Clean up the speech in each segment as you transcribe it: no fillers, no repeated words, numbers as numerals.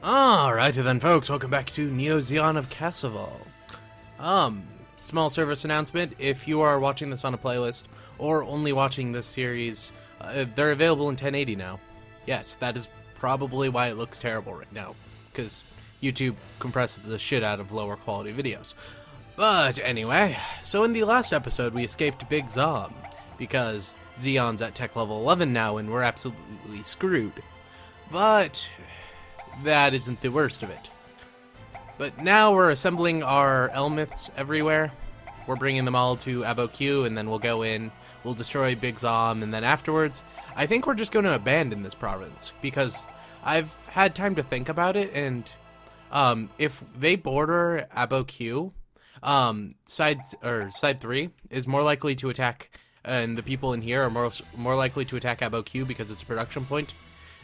Alrighty then, folks, welcome back to Zeon of Casval. Small service announcement: if you are watching this on a playlist or only watching this series, they're available in 1080 now. Yes, that is probably why it looks terrible right now, because YouTube compresses the shit out of lower quality videos. But anyway, so in the last episode we escaped Big Zom, because Zeon's at tech level 11 now and we're absolutely screwed. But that isn't the worst of it. But now we're assembling our Elmiths everywhere. We're bringing them all to Abo Q, and then we'll go in, we'll destroy Big Zom, and then afterwards, I think we're just going to abandon this province, because I've had time to think about it, and if they border Abo Q, side 3 is more likely to attack, and the people in here are more likely to attack Abo Q because it's a production point,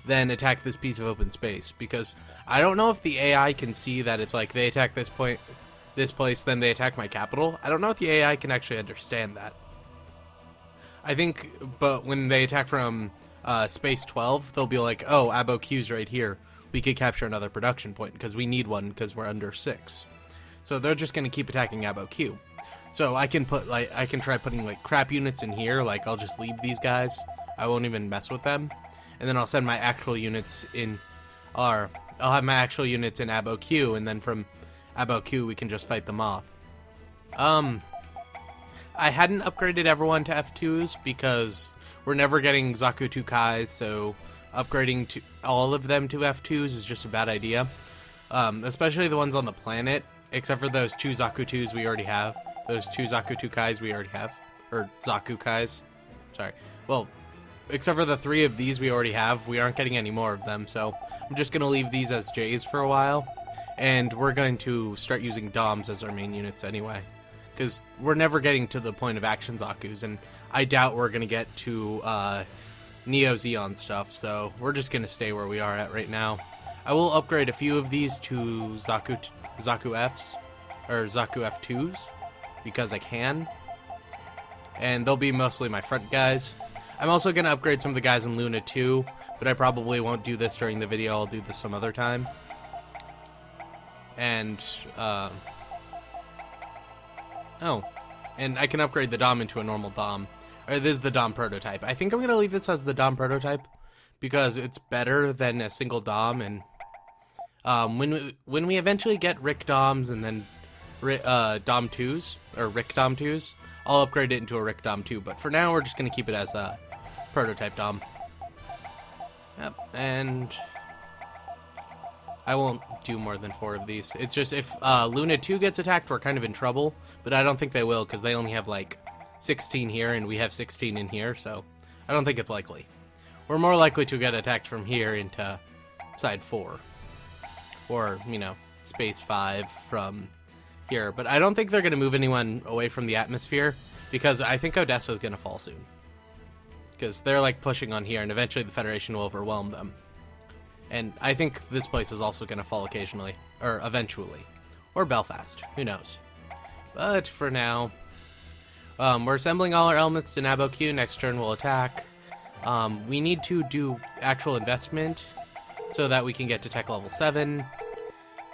than attack this piece of open space, because I don't know if the AI can see that it's like they attack this place, then they attack my capital. I don't know if the AI can actually understand that. I think, but when they attack from space 12, they'll be like, oh, Abo Q's right here. We could capture another production point, because we need one, because we're under 6. So they're just going to keep attacking Abo Q. So I can try putting like crap units in here, like I'll just leave these guys. I won't even mess with them. And then I'll send my actual units in, or I'll have my actual units in Abo Q, and then from Abo Q we can just fight them off. I hadn't upgraded everyone to F2s because we're never getting Zaku 2 Kais, so upgrading to all of them to F2s is just a bad idea. Especially the ones on the planet, except for those 2 Zaku 2s we already have. Those 2 Zaku 2 Kais we already have. Or Zaku Kais. Sorry. Well, except for the 3 of these we already have, we aren't getting any more of them, so I'm just going to leave these as J's for a while, and we're going to start using Doms as our main units anyway, because we're never getting to the point of Action Zakus, and I doubt we're going to get to Neo Zeon stuff, so we're just going to stay where we are at right now. I will upgrade a few of these to Zaku Fs, or Zaku F2s, because I can, and they'll be mostly my front guys. I'm also going to upgrade some of the guys in Luna 2, but I probably won't do this during the video. I'll do this some other time. And, and I can upgrade the Dom into a normal Dom. Or this is the Dom prototype. I think I'm going to leave this as the Dom prototype, because it's better than a single Dom, and when we eventually get Rick Doms and then Dom 2s, or Rick Dom 2s, I'll upgrade it into a Rick Dom 2, but for now we're just going to keep it as a prototype Dom. Yep, and I won't do more than 4 of these. It's just if Luna 2 gets attacked, we're kind of in trouble, but I don't think they will, because they only have like 16 here and we have 16 in here, so I don't think it's likely. We're more likely to get attacked from here into side 4, or, you know, space 5 from here, but I don't think they're going to move anyone away from the atmosphere, because I think Odessa is going to fall soon, because they're like pushing on here, and eventually the Federation will overwhelm them. And I think this place is also going to fall occasionally, or eventually, or Belfast, who knows. But for now, we're assembling all our elements in Abo Q. Next turn we'll attack. We need to do actual investment so that we can get to tech level 7.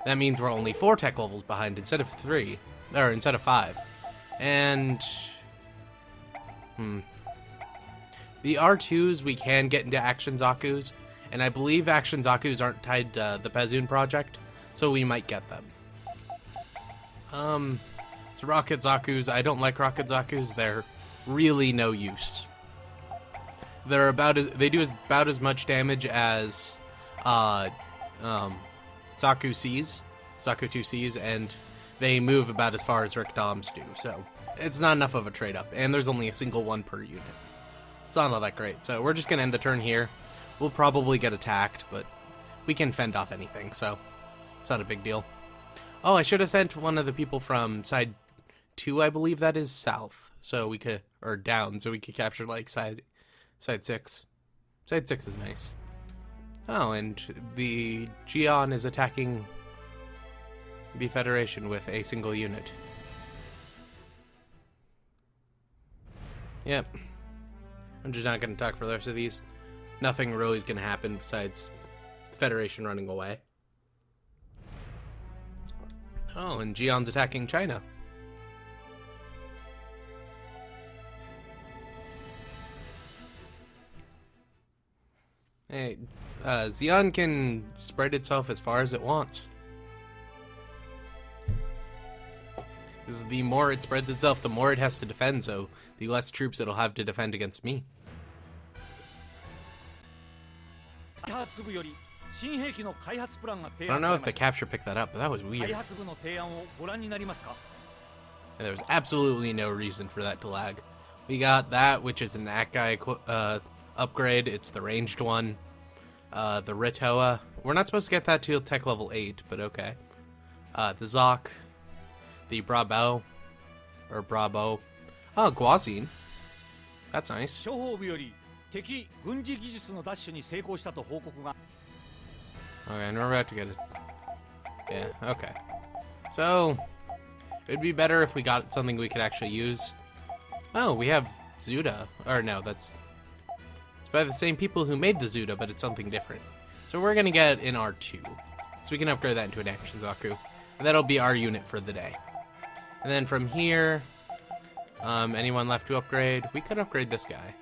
That means we're only 4 tech levels behind instead of 3, or instead of 5. And the R2s we can get into Action Zakus, and I believe Action Zakus aren't tied to the Bazoon project, so we might get them. So Rocket Zakus, I don't like Rocket Zakus. They're really no use. They're they do about as much damage as Zaku C's, Zaku 2 C's, and they move about as far as Rick Doms do, so it's not enough of a trade-up, and there's only a single one per unit. It's not all that great, so we're just going to end the turn here. We'll probably get attacked, but we can fend off anything, so it's not a big deal. Oh, I should have sent one of the people from side 2, I believe that is, south, so we could, or down, so we could capture, like, side 6. Side 6 is nice. Oh, and the Gihren is attacking the Federation with a single unit. Yep. I'm just not going to talk for the rest of these. Nothing really is going to happen besides the Federation running away. Oh, and Gion's attacking China. Hey, Zeon can spread itself as far as it wants. Because the more it spreads itself, the more it has to defend, so the less troops it'll have to defend against me. I don't know if the capture picked that up, but that was weird. And there was absolutely no reason for that to lag. We got that, which is an Akai upgrade. It's the ranged one. The Ritoa. We're not supposed to get that till tech level 8, but okay. The Zoc. The Brabo. Or Brabo. Oh, Guazine. That's nice. Okay, and we're about to get it. Yeah, okay. So, it'd be better if we got something we could actually use. Oh, we have Zuda. Or no, it's by the same people who made the Zuda, but it's something different. So we're gonna get an R2. So we can upgrade that into an Action Zaku. And that'll be our unit for the day. And then from here, anyone left to upgrade? We could upgrade this guy.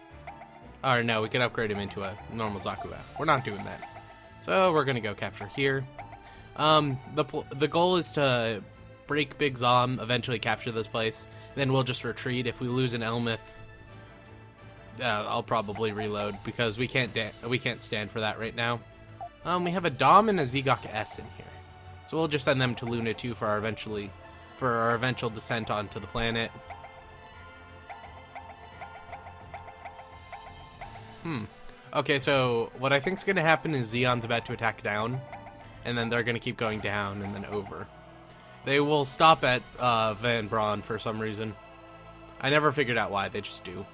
Or no, we could upgrade him into a normal Zaku F. We're not doing that. So we're gonna go capture here. The goal is to break Big Zom, eventually capture this place. Then we'll just retreat. If we lose an Elmith, I'll probably reload because we can't stand for that right now. We have a Dom and a Zegok S in here, so we'll just send them to Luna 2 for our eventual descent onto the planet. Okay, so what I think's gonna happen is Zeon's about to attack down, and then they're gonna keep going down and then over. They will stop at Van Braun for some reason. I never figured out why, they just do.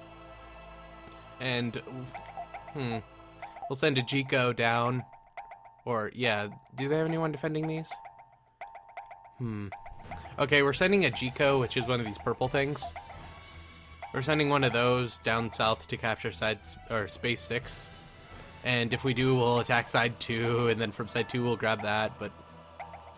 And, we'll send a Jiko down. Or, yeah, do they have anyone defending these? Okay, we're sending a Jiko, which is one of these purple things. We're sending one of those down south to capture Space 6. And if we do, we'll attack Side 2, and then from Side 2 we'll grab that, but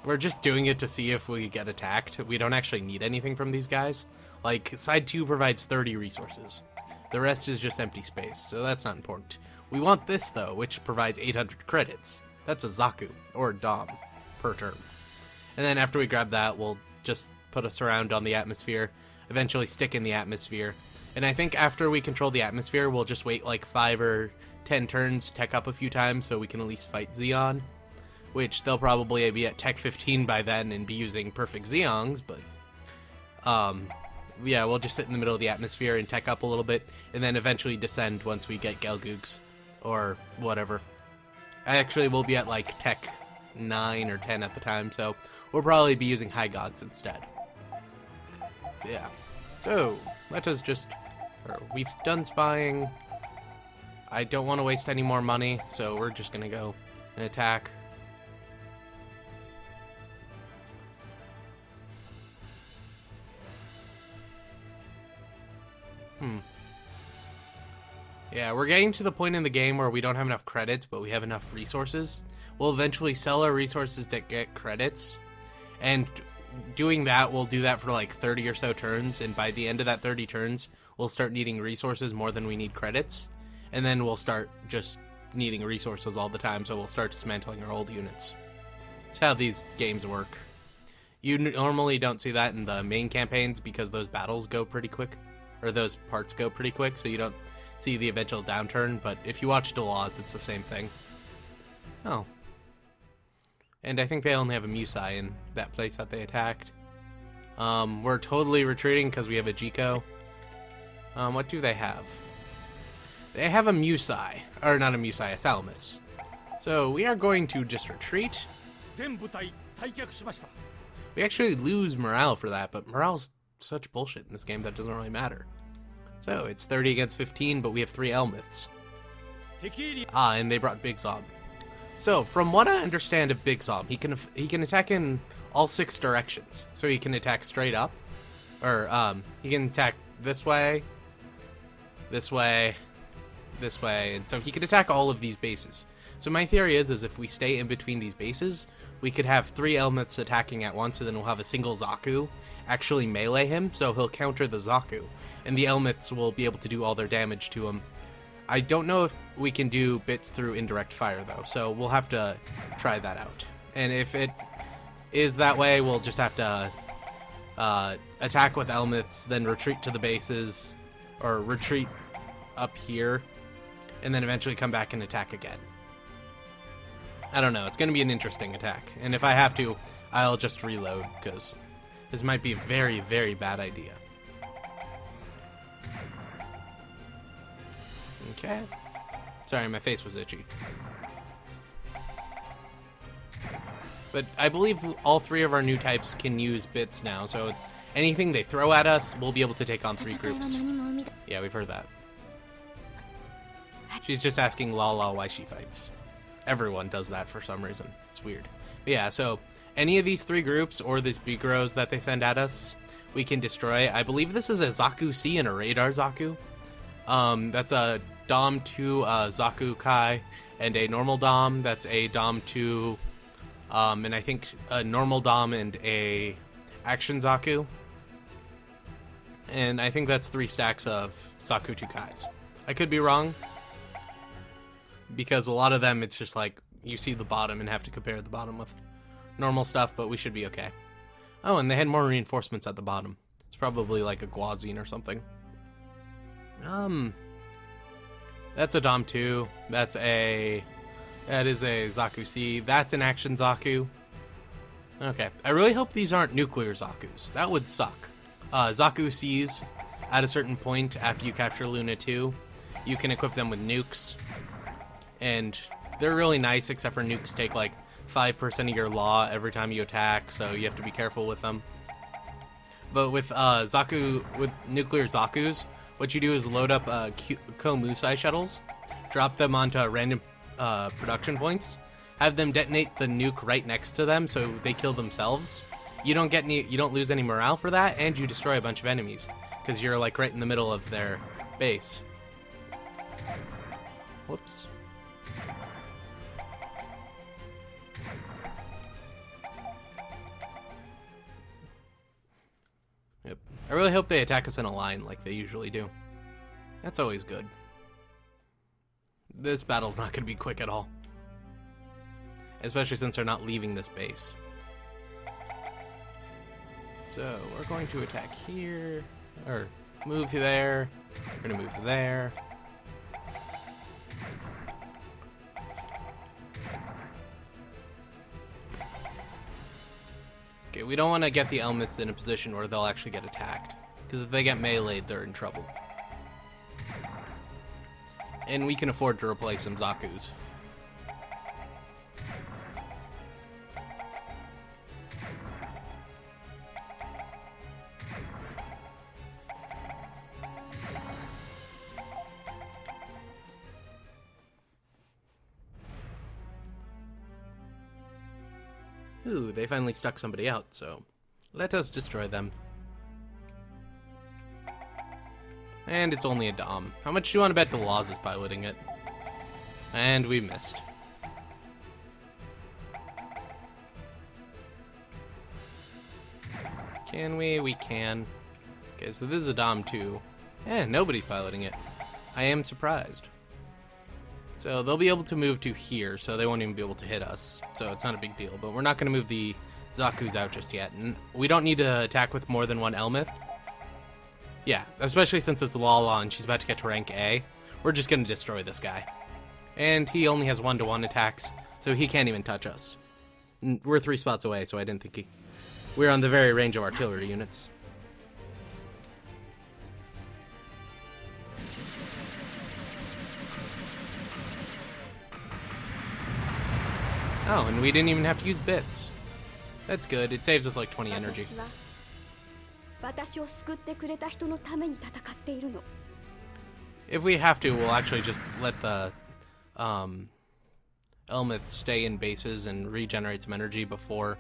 we're just doing it to see if we get attacked. We don't actually need anything from these guys. Like, Side 2 provides 30 resources. The rest is just empty space, so that's not important. We want this, though, which provides 800 credits. That's a Zaku, or a Dom, per turn. And then after we grab that, we'll just put a surround on the atmosphere, eventually stick in the atmosphere. And I think after we control the atmosphere, we'll just wait like 5 or 10 turns, tech up a few times, so we can at least fight Zeon. Which they'll probably be at tech 15 by then and be using perfect Zeongs, but yeah, we'll just sit in the middle of the atmosphere and tech up a little bit, and then eventually descend once we get Gelgoogs, or whatever. Actually, we'll be at like tech 9 or 10 at the time, so we'll probably be using High Gods instead. Yeah, so let us just, we've done spying. I don't want to waste any more money, so we're just gonna go and attack. Yeah, we're getting to the point in the game where we don't have enough credits, but we have enough resources. We'll eventually sell our resources to get credits, and doing that, we'll do that for like 30 or so turns, and by the end of that 30 turns, we'll start needing resources more than we need credits, and then we'll start just needing resources all the time, so we'll start dismantling our old units. That's how these games work. You normally don't see that in the main campaigns because those battles go pretty quick, or those parts go pretty quick, so you don't see the eventual downturn, but if you watch Delaz, it's the same thing. Oh. And I think they only have a Musai in that place that they attacked. We're totally retreating because we have a Jiko. What do they have? They have a Musai. Or not a Musai, a Salamis. So we are going to just retreat. We actually lose morale for that, but morale's such bullshit in this game that doesn't really matter. So it's 30 against 15, but we have 3 Elmiths. And they brought Big Zom. So from what I understand of Big Zom, he can attack in all 6 directions. So he can attack straight up, or he can attack this way, this way, this way, and so he can attack all of these bases. So my theory is if we stay in between these bases, we could have 3 Elmiths attacking at once, and then we'll have a single Zaku actually melee him, so he'll counter the Zaku, and the Elmiths will be able to do all their damage to him. I don't know if we can do bits through indirect fire, though, so we'll have to try that out. And if it is that way, we'll just have to attack with Elmiths, then retreat to the bases, or retreat up here, and then eventually come back and attack again. I don't know, it's going to be an interesting attack, and if I have to, I'll just reload, because this might be a very, very bad idea. Okay. Sorry, my face was itchy. But I believe all 3 of our new types can use bits now, so anything they throw at us, we'll be able to take on 3 groups. Yeah, we've heard that. She's just asking Lala why she fights. Everyone does that for some reason. It's weird. But yeah, so any of these 3 groups or these Bigros that they send at us, we can destroy. I believe this is a Zaku C and a Radar Zaku. That's a Dom 2 Zaku Kai and a normal Dom. That's a Dom 2, and I think a normal Dom and a Action Zaku. And I think that's 3 stacks of Zaku 2 Kais. I could be wrong, because a lot of them, it's just like, you see the bottom and have to compare the bottom with normal stuff, but we should be okay. Oh, and they had more reinforcements at the bottom. It's probably like a Guazine or something. That's a Dom 2. That is a Zaku C. That's an Action Zaku. Okay. I really hope these aren't nuclear Zakus. That would suck. Zaku Cs, at a certain point after you capture Luna 2, you can equip them with nukes. And they're really nice, except for nukes take like 5% of your law every time you attack, so you have to be careful with them. But with nuclear Zakus, what you do is load up Ko-Musai shuttles, drop them onto random production points, have them detonate the nuke right next to them so they kill themselves. You don't lose any morale for that, and you destroy a bunch of enemies because you're like right in the middle of their base. Whoops. Yep. I really hope they attack us in a line like they usually do. That's always good. This battle's not going to be quick at all. Especially since they're not leaving this base. So, we're going to attack here, or move to there. We're going to move to there. Okay, we don't want to get the Elmiths in a position where they'll actually get attacked, because if they get meleeed, they're in trouble. And we can afford to replace some Zakus. Ooh, they finally stuck somebody out, so let us destroy them. And it's only a Dom. How much do you want to bet Delaz is piloting it? And we missed. Can we? We can. Okay, so this is a Dom 2. Yeah, nobody's piloting it. I am surprised. So they'll be able to move to here, so they won't even be able to hit us. So it's not a big deal, but we're not going to move the Zakus out just yet. And we don't need to attack with more than one Elmith. Yeah, especially since it's Lala and she's about to get to rank A. We're just going to destroy this guy. And he only has 1-to-1 attacks, so he can't even touch us. We're 3 spots away, so I didn't think we're on the very range of artillery units. Oh, and we didn't even have to use bits. That's good. It saves us like 20 energy. If we have to, we'll actually just let the Elmith stay in bases and regenerate some energy before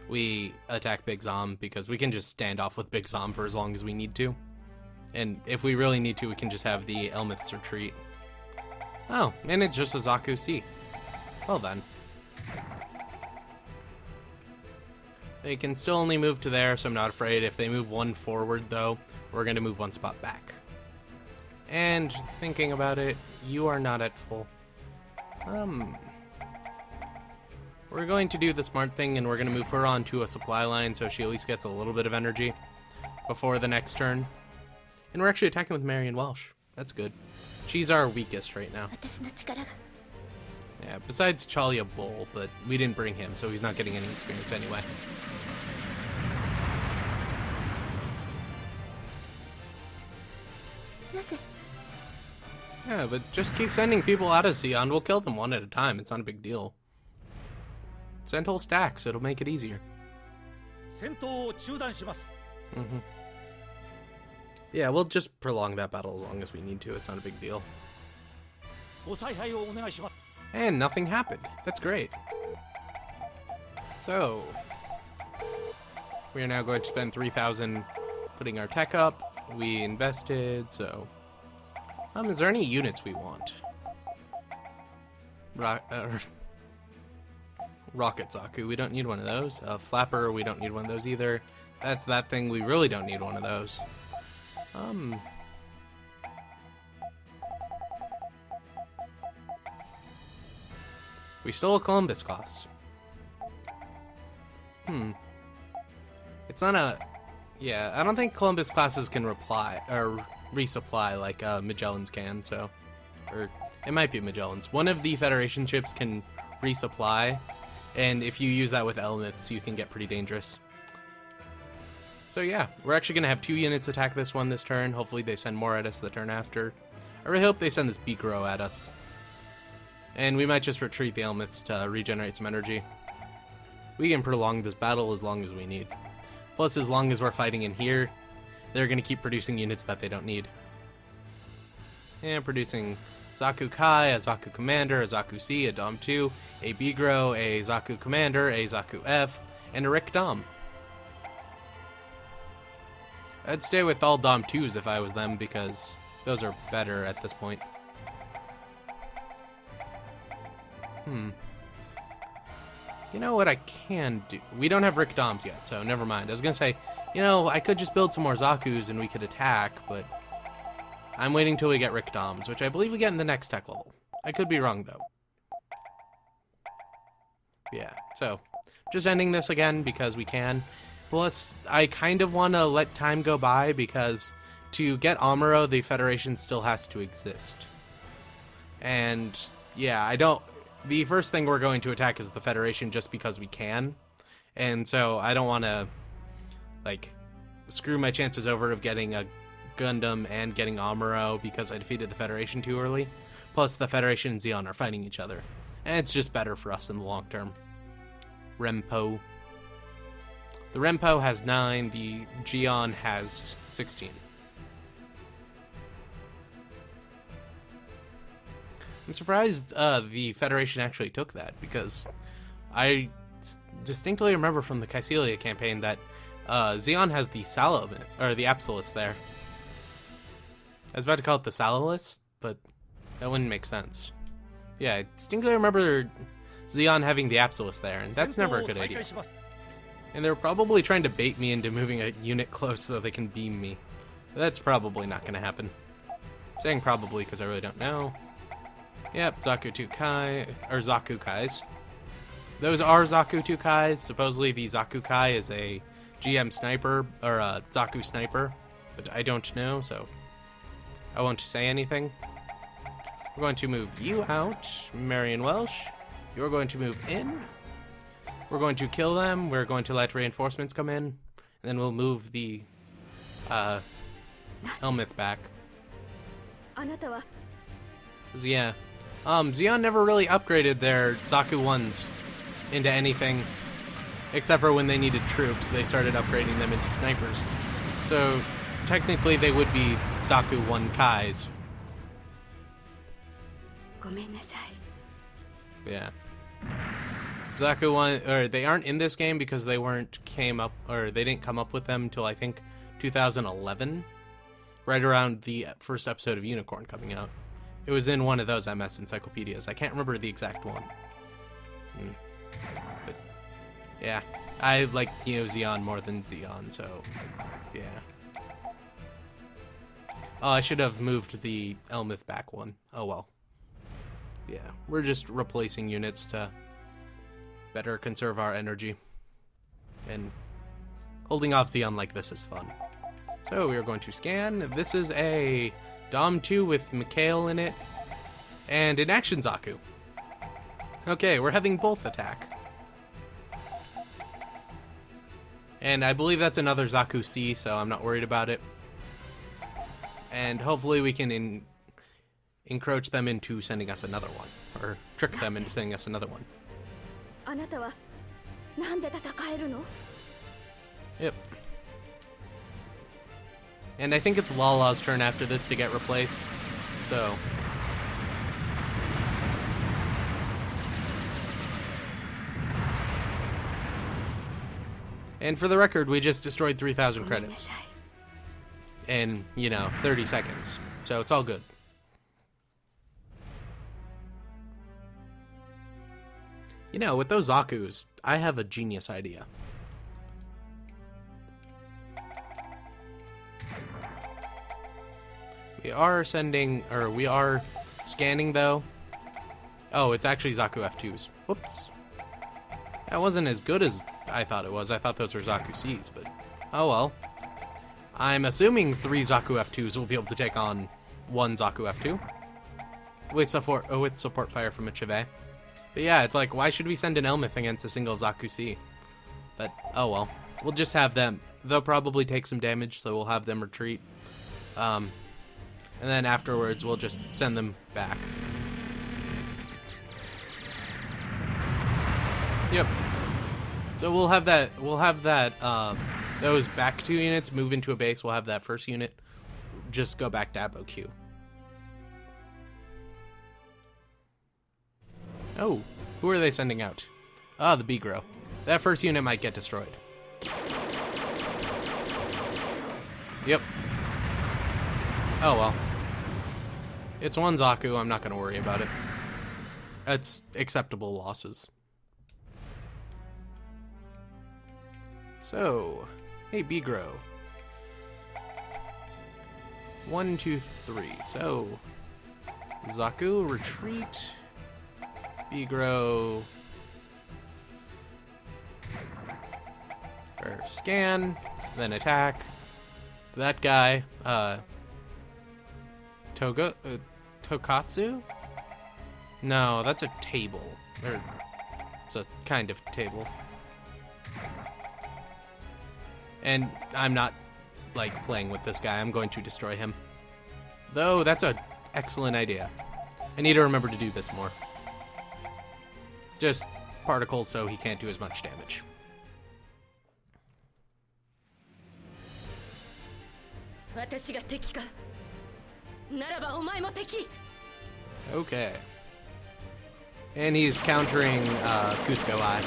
we attack Big Zom, because we can just stand off with Big Zom for as long as we need to. And if we really need to, we can just have the Elmiths retreat. Oh, and it's just a Zaku C. Well then. They can still only move to there, so I'm not afraid. If they move one forward, though, we're going to move one spot back. And thinking about it, you are not at full. We're going to do the smart thing, and we're going to move her onto a supply line so she at least gets a little bit of energy before the next turn. And we're actually attacking with Marion Welsh. That's good. She's our weakest right now. Yeah, besides Chalia Bull, but we didn't bring him, so he's not getting any experience anyway. Yeah, but just keep sending people out of Zeon. We'll kill them one at a time. It's not a big deal. Send whole stacks. It'll make it easier. Yeah, we'll just prolong that battle as long as we need to. It's not a big deal. And nothing happened. That's great. So, we are now going to spend 3,000 putting our tech up. We invested, so... is there any units we want? Rocket Zaku, we don't need one of those. Flapper, we don't need one of those either. That's that thing, we really don't need one of those. We stole a Columbus class. It's not a... Yeah, I don't think Columbus classes can reply, or resupply like Magellan's can, so... Or, it might be Magellan's. One of the Federation ships can resupply, and if you use that with elements, you can get pretty dangerous. So yeah, we're actually going to have 2 units attack this one this turn. Hopefully they send more at us the turn after. I really hope they send this Bigro at us. And we might just retreat the elements to regenerate some energy. We can prolong this battle as long as we need. Plus, as long as we're fighting in here, they're going to keep producing units that they don't need. And producing Zaku Kai, a Zaku Commander, a Zaku C, a Dom 2, a Bigro, a Zaku Commander, a Zaku F, and a Rick Dom. I'd stay with all Dom 2s if I was them, because those are better at this point. You know what I can do? We don't have Rick Doms yet, so never mind. I was going to say, you know, I could just build some more Zakus and we could attack, but I'm waiting till we get Rick Doms, which I believe we get in the next tech level. I could be wrong, though. Yeah, so just ending this again because we can. Plus, I kind of want to let time go by because to get Amuro, the Federation still has to exist. And yeah, I don't... The first thing we're going to attack is the Federation just because we can. And so I don't want to, like, screw my chances over of getting a Gundam and getting Amuro because I defeated the Federation too early. Plus, the Federation and Zeon are fighting each other. And it's just better for us in the long term. Rempo. The Rempo has 9, the Gihren has 16. I'm surprised the Federation actually took that, because I distinctly remember from the Caecilia campaign that Zeon has the Salament, or the Absolus there. I was about to call it the Salilus, but that wouldn't make sense. Yeah, I distinctly remember Zeon having the Absolus there, and that's never a good idea. And they're probably trying to bait me into moving a unit close so they can beam me. But that's probably not going to happen. I'm saying probably because I really don't know. Yep, Zaku 2 Kai, or Zaku Kais. Those are Zaku 2 Kais. Supposedly the Zaku Kai is a GM sniper, or a Zaku sniper, but I don't know, so I won't say anything. We're going to move you out, Marion Welsh. You're going to move in. We're going to kill them. We're going to let reinforcements come in, and then we'll move the Helmith back. Yeah. Zeon never really upgraded their Zaku 1s into anything, except for when they needed troops. They started upgrading them into snipers. So, technically, they would be Zaku 1 Kais. Yeah. Zaku 1, or they aren't in this game because they didn't come up with them until I think 2011, right around the first episode of Unicorn coming out. It was in one of those MS encyclopedias. I can't remember the exact one. But yeah, I like Zeon more than Zeon, so yeah. Oh, I should have moved the Elmith back one. Oh well. Yeah, we're just replacing units to better conserve our energy. And holding off Zeon like this is fun. So we are going to scan. This is a Dom 2 with Mikhail in it. And an Action Zaku. Okay, we're having both attack. And I believe that's another Zaku C, so I'm not worried about it. And hopefully we can encroach them into sending us another one. Or trick them into sending us another one. Yep. And I think it's Lala's turn after this to get replaced. So... And for the record, we just destroyed 3,000 credits. In, 30 seconds. So it's all good. With those Zakus, I have a genius idea. We are scanning though. Oh, it's actually Zaku F2s. Whoops. That wasn't as good as I thought it was. I thought those were Zaku Cs, but oh well. I'm assuming 3 Zaku F2s will be able to take on 1 Zaku F2. With support fire from a Chive. But yeah, it's like, why should we send an Elmith against a single Zaku C? But oh well. We'll just have them. They'll probably take some damage, so we'll have them retreat. And then afterwards, we'll just send them back. Yep. So we'll have that, those back 2 units move into a base. We'll have that first unit just go back to Abo Q. Oh, who are they sending out? Ah, the Bigro. That first unit might get destroyed. Yep. Oh well. It's 1 Zaku, I'm not going to worry about it. It's acceptable losses. So, hey Bigro. 1, 2, 3. So, Zaku, retreat. Bigro. Or scan, then attack. That guy, Tokatsu? No, that's a table. Or, it's a kind of table. And I'm not, playing with this guy. I'm going to destroy him. Though, that's an excellent idea. I need to remember to do this more. Just particles so he can't do as much damage. Okay. And he's countering Cusco Eye.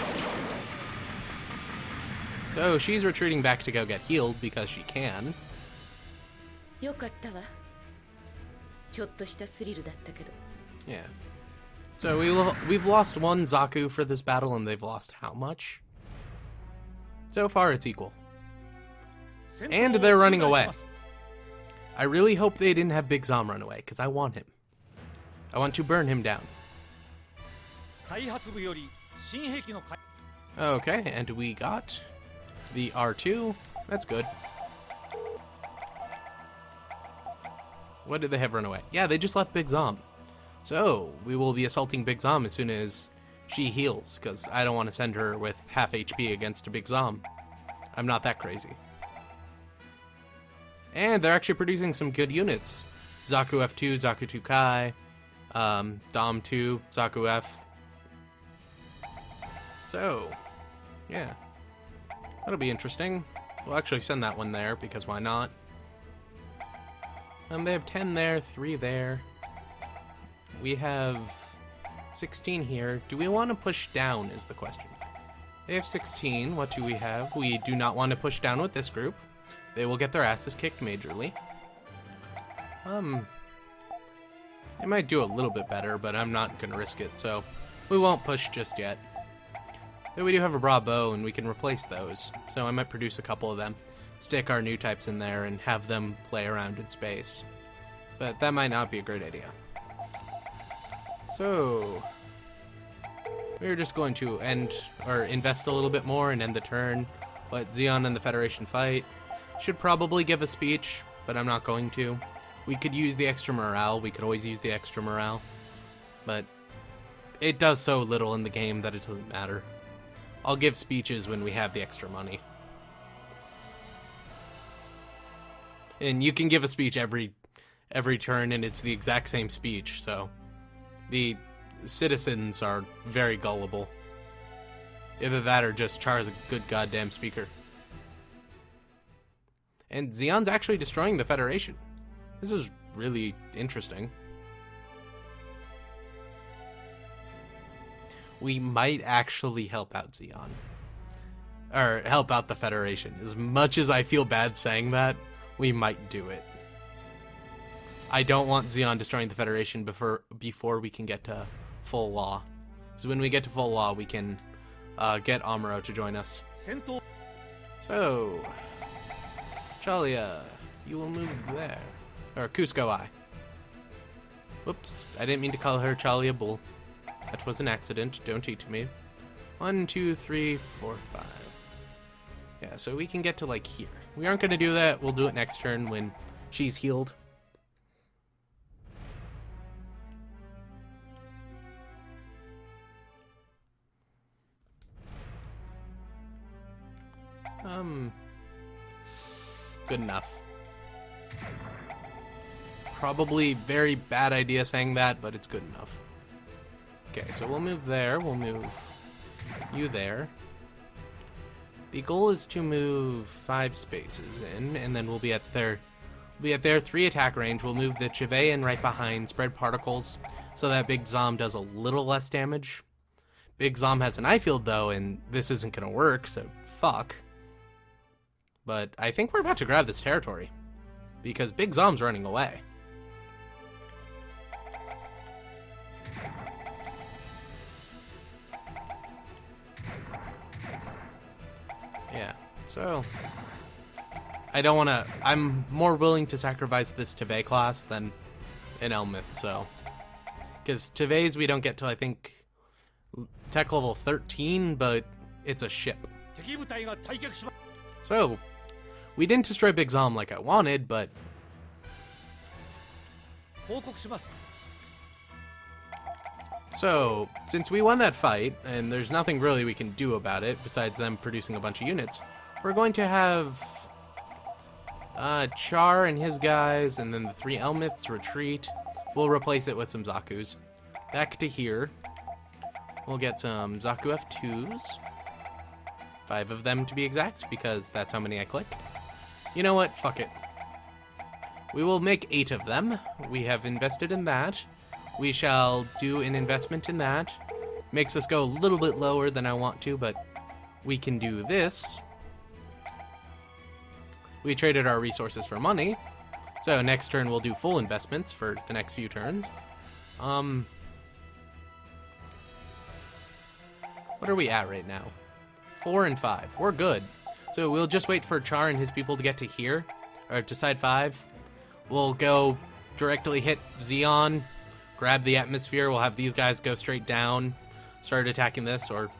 So she's retreating back to go get healed because she can. Yeah. So we've lost 1 Zaku for this battle, and they've lost how much? So far, it's equal. And they're running away. I really hope they didn't have Big Zom run away, because I want him. I want to burn him down. Okay, and we got the R2. That's good. What did they have run away? Yeah, they just left Big Zom. So, we will be assaulting Big Zom as soon as she heals, because I don't want to send her with half HP against a Big Zom. I'm not that crazy. And they're actually producing some good units. Zaku F2, Zaku 2 Kai, Dom 2, Zaku F. So, yeah. That'll be interesting. We'll actually send that one there, because why not? They have 10 there, 3 there. We have 16 here. Do we want to push down is the question. They have 16. What do we have? We do not want to push down with this group. They will get their asses kicked majorly. They might do a little bit better, but I'm not going to risk it, so we won't push just yet. Though we do have a Bravo, and we can replace those. So I might produce a couple of them, stick our Newtypes in there, and have them play around in space. But that might not be a great idea. So we're just going to invest a little bit more and end the turn. Let Zeon and the Federation fight. Should probably give a speech, but I'm not going to. We could use the extra morale. We could always use the extra morale. But it does so little in the game that it doesn't matter. I'll give speeches when we have the extra money. And you can give a speech every turn, and it's the exact same speech, so the citizens are very gullible. Either that or just Char's a good goddamn speaker. And Zeon's actually destroying the Federation. This is really interesting. We might actually help out Zeon. Or help out the Federation. As much as I feel bad saying that, we might do it. I don't want Zeon destroying the Federation before we can get to full law. So when we get to full law, we can get Amuro to join us. So, Chalia, you will move there. Or Cusco I. Whoops, I didn't mean to call her Chalia Bull. That was an accident, don't eat me. 1, 2, 3, 4, 5. Yeah, so we can get to like here. We aren't going to do that, we'll do it next turn when she's healed. Good enough. Probably very bad idea saying that, but it's good enough. Okay, so we'll move there. We'll move you there. The goal is to move 5 spaces in, and then we'll be at their 3 attack range. We'll move the Chive in right behind, spread particles, so that Big Zom does a little less damage. Big Zom has an eye field though, and this isn't gonna work, so fuck. But I think we're about to grab this territory, because Big Zom's running away. Yeah, so I don't want to. I'm more willing to sacrifice this Tive class than an Elmith, so. Because Tives we don't get till I think tech level 13, but it's a ship. So, we didn't destroy Big Zom like I wanted, but. So, since we won that fight, and there's nothing really we can do about it besides them producing a bunch of units, we're going to have Char and his guys, and then the 3 Elmiths retreat. We'll replace it with some Zakus. Back to here. We'll get some Zaku F2s. 5 of them to be exact, because that's how many I clicked. You know what? Fuck it. We will make 8 of them. We have invested in that. We shall do an investment in that. Makes us go a little bit lower than I want to, but we can do this. We traded our resources for money. So next turn we'll do full investments for the next few turns. What are we at right now? 4 and 5. We're good. So we'll just wait for Char and his people to get to here, or to side 5. We'll go directly hit Zeon, grab the atmosphere. We'll have these guys go straight down, start attacking this, or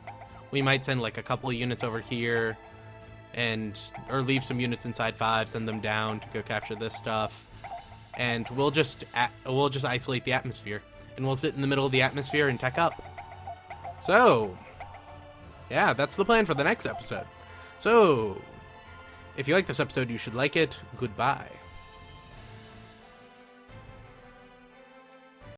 we might send like a couple of units over here, or leave some units inside 5, send them down to go capture this stuff, and we'll just isolate the atmosphere, and we'll sit in the middle of the atmosphere and tech up. So, yeah, that's the plan for the next episode. So, if you like this episode, you should like it. Goodbye.